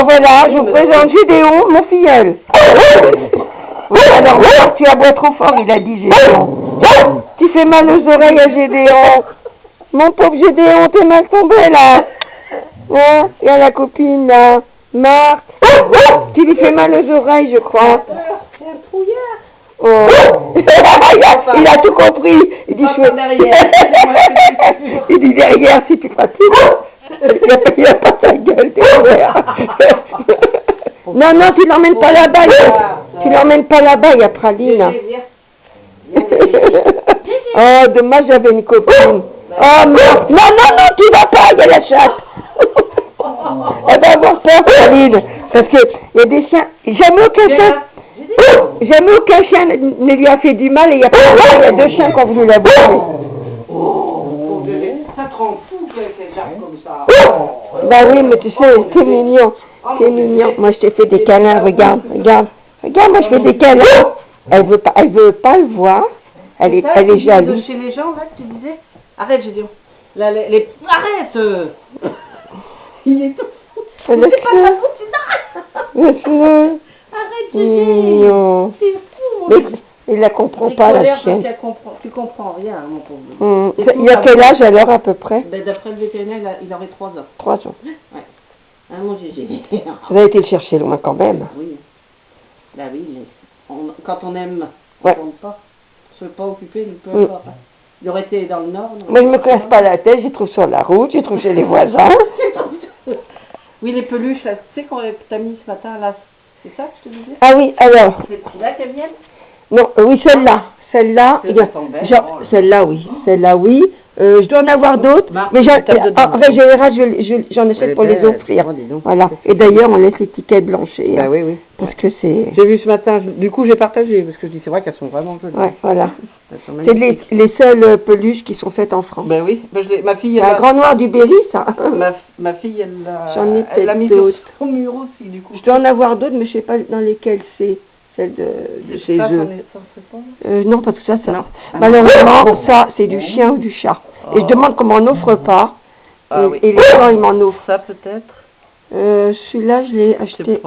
voilà, je vous présente Gédéon, mon filleul. Oui, alors, tu aboies trop fort, il a dit Gédéon. Tu fais mal aux oreilles à Gédéon. Mon pauvre Gédéon, t'es mal tombé là. Hein? Il y a la copine là, Marc. Tu lui fais mal aux oreilles, je crois. C'est un trouillard. Oh. Il a tout compris. Il dit derrière. Il dit derrière si tu pratiques. Il a pas ta gueule derrière. Non, non, tu l'emmènes pas là-bas. Tu l'emmènes pas là-bas, il y a Praline. Oh, dommage, j'avais une copine. Oh non, non, non, non, tu vas pas, il y a la chatte. Elle va avoir peur, Praline. Parce que il y a des chiens. Jamais aucun chien ne lui a fait du mal et il y a 2 chiens qui ont voulu la bouffer. Ça te rend fou qu'elle garde comme ça. Bah oui, mais tu sais, c'est mignon. C'est mignon. Moi, je t'ai fait des câlins, regarde, regarde. Regarde, moi, je fais des câlins. Elle veut pas le voir. Elle est jalouse. Chez les gens, là, que tu disais. Arrête, j'ai dit. Arrête. Il est tout. C'est pas ta faute, tu t'arrêtes. Arrête, Gégé. C'est fou, mais il la comprend pas, la chienne. Tu comprends rien, mon pauvre. Il a quel âge alors, à peu près? D'après le vétérinaire, il aurait 3 ans. 3 ans. Ouais. Ah, mon Gégé. Vous avez été le chercher loin quand même. Oui. Bah oui, mais quand on aime, on ouais. ne compte pas. Je ne suis pas occupé, ne peut pas. Il aurait été dans le nord. Moi, je ne me casse pas la tête, j'y trouve sur la route, j'y trouve chez les voisins. Oui, les peluches, là, tu sais qu'on t'a mis ce matin, là, c'est ça que je te disais? Ah oui, alors. C'est là qu'elles viennent? Non, oui, celle-là. Celle-là, celle-là, oui. Celle-là, oui. Je dois en avoir d'autres, mais en général, j'en achète pour les offrir. Voilà. Et d'ailleurs, on laisse l'étiquette blanchir. Bah oui, oui. Parce que c'est... J'ai vu ce matin, du coup, j'ai partagé, parce que je dis, c'est vrai qu'elles sont vraiment jolies. Ouais, voilà. C'est les seules peluches qui sont faites en France. Ben oui. Ben ma fille, elle a... un grand noir du Berry, ça. Ma fille, elle l'a mis sur son mur aussi, du coup. Je dois en avoir d'autres, mais je ne sais pas dans lesquelles c'est. Celle de chez eux. Non, parce que ça, malheureusement, ça, c'est du chien ou du chat. Et je demande qu'on m'en offre pas. Et les gens, ils m'en offrent. Ça, peut-être celui-là, je l'ai acheté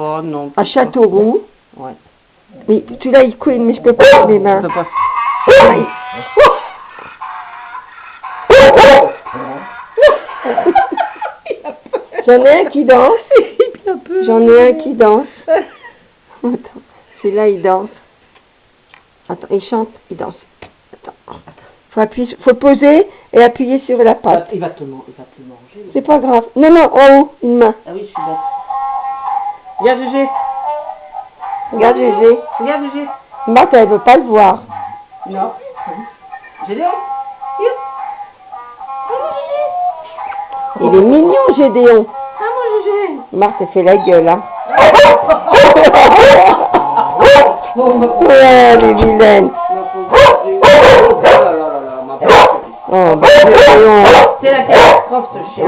à Châteauroux. Ouais. Mais celui-là, il couine, mais je peux pas faire les mains. J'en ai un qui danse. J'en ai un qui danse. Attends. Celui-là, il danse. Attends, il chante, il danse. Attends. Faut poser et appuyer sur la patte. Il va te manger. C'est pas grave. Non, non, en haut, une main. Ah oui, je suis bête. Regarde, Gégé. Regarde, Gégé. Regarde, Gégé. Marthe, elle veut pas le voir. Non. Gédéon. Il est mignon, Gédéon. Ah, mon Gégé. Marthe, elle fait la gueule, hein. Ouais, elle est vilaine. Oh, bah, c'est la catastrophe, ce chien.